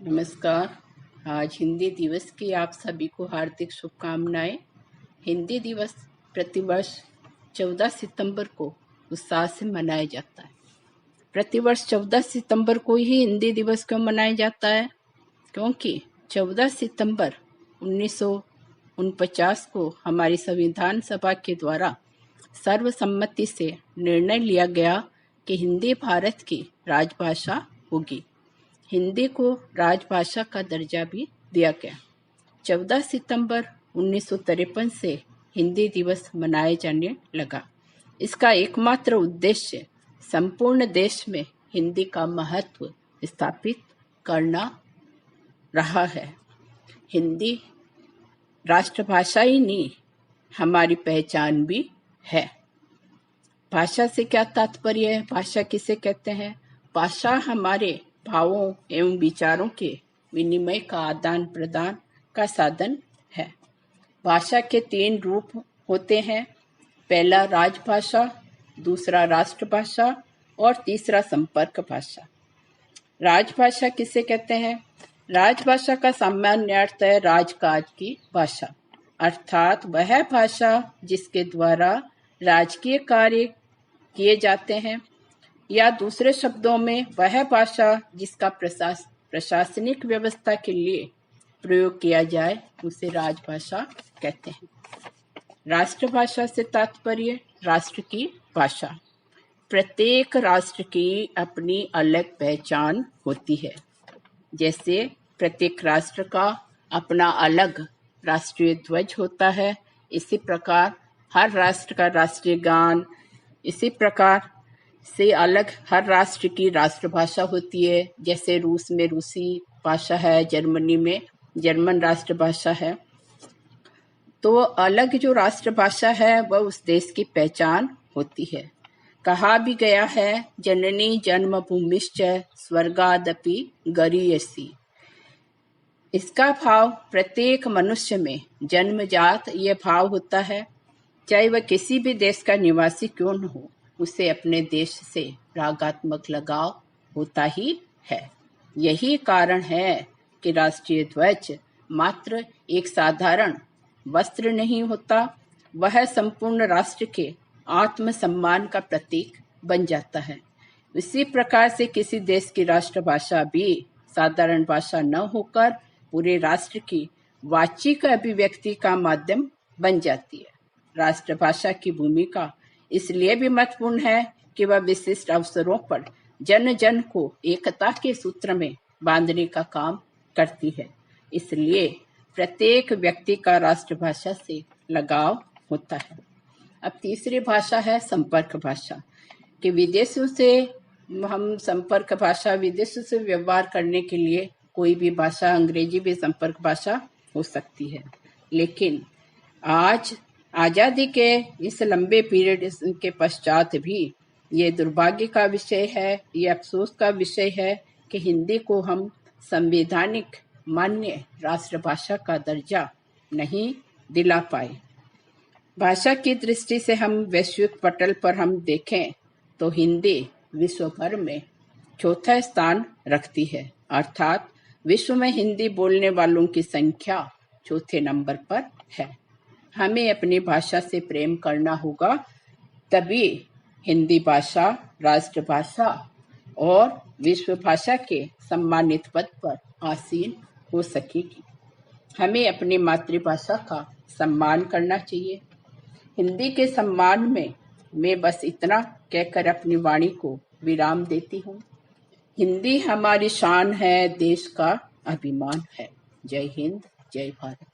नमस्कार। आज हिंदी दिवस की आप सभी को हार्दिक शुभकामनाएं। हिंदी दिवस प्रतिवर्ष 14 सितंबर को उत्साह से मनाया जाता है। प्रतिवर्ष 14 सितंबर को ही हिंदी दिवस क्यों मनाया जाता है? क्योंकि 14 सितंबर 1949 को हमारी संविधान सभा के द्वारा सर्वसम्मति से निर्णय लिया गया कि हिंदी भारत की राजभाषा होगी। हिंदी को राजभाषा का दर्जा भी दिया गया। 14 सितंबर 1953 से हिंदी दिवस मनाया जाने लगा। इसका एकमात्र उद्देश्य संपूर्ण देश में हिंदी का महत्व स्थापित करना रहा है। हिंदी राष्ट्रभाषा ही नहीं, हमारी पहचान भी है। भाषा से क्या तात्पर्य है? भाषा किसे कहते हैं? भाषा हमारे भावों एवं विचारों के विनिमय का आदान प्रदान का साधन है। भाषा के 3 रूप होते हैं। पहला राजभाषा, दूसरा राष्ट्रभाषा और तीसरा संपर्क भाषा। राजभाषा किसे कहते हैं? राजभाषा का सामान्य अर्थ है राजकाज की भाषा, अर्थात वह भाषा जिसके द्वारा राजकीय कार्य किए जाते हैं, या दूसरे शब्दों में वह भाषा जिसका प्रशासनिक व्यवस्था के लिए प्रयोग किया जाए उसे राजभाषा कहते हैं। राष्ट्रभाषा से तात्पर्य राष्ट्र की भाषा। प्रत्येक राष्ट्र की अपनी अलग पहचान होती है। जैसे प्रत्येक राष्ट्र का अपना अलग राष्ट्रीय ध्वज होता है, इसी प्रकार हर राष्ट्र का राष्ट्रीय गान, इसी प्रकार से अलग हर राष्ट्र की राष्ट्रभाषा होती है। जैसे रूस में रूसी भाषा है, जर्मनी में जर्मन राष्ट्रभाषा है। तो अलग जो राष्ट्रभाषा है वह उस देश की पहचान होती है। कहा भी गया है, जननी जन्मभूमिश्च स्वर्गादपि गरीयसी। इसका भाव प्रत्येक मनुष्य में जन्मजात यह भाव होता है, चाहे वह किसी भी देश का निवासी क्यों न हो, उसे अपने देश से रागात्मक लगाव होता ही है। यही कारण है कि राष्ट्रीय ध्वज मात्र एक साधारण वस्त्र नहीं होता, वह संपूर्ण राष्ट्र के आत्मसम्मान का प्रतीक बन जाता है। इसी प्रकार से किसी देश की राष्ट्रभाषा भी साधारण भाषा न होकर पूरे राष्ट्र की वाचिक अभिव्यक्ति का माध्यम बन जाती है। राष्ट्रभाषा की भूमिका इसलिए भी महत्वपूर्ण है कि वह विशिष्ट अवसरों पर जन जन को एकता के सूत्र में बांधने का काम करती है। इसलिए प्रत्येक व्यक्ति का राष्ट्रभाषा से लगाव होता है। अब तीसरी भाषा है संपर्क भाषा, कि विदेशों से हम संपर्क भाषा, विदेशों से व्यवहार करने के लिए कोई भी भाषा, अंग्रेजी भी संपर्क भाषा हो सकती है। लेकिन आज आज़ादी के इस लंबे पीरियड के पश्चात भी ये दुर्भाग्य का विषय है, ये अफसोस का विषय है कि हिंदी को हम संवैधानिक मान्य राष्ट्रभाषा का दर्जा नहीं दिला पाए। भाषा की दृष्टि से हम वैश्विक पटल पर हम देखें तो हिंदी विश्व भर में चौथा स्थान रखती है, अर्थात विश्व में हिंदी बोलने वालों की संख्या चौथे नंबर पर है। हमें अपनी भाषा से प्रेम करना होगा, तभी हिंदी भाषा राष्ट्रभाषा और विश्व भाषा के सम्मानित पद पर आसीन हो सकेगी। हमें अपनी मातृभाषा का सम्मान करना चाहिए। हिंदी के सम्मान में मैं बस इतना कहकर अपनी वाणी को विराम देती हूँ। हिंदी हमारी शान है, देश का अभिमान है। जय हिंद, जय भारत।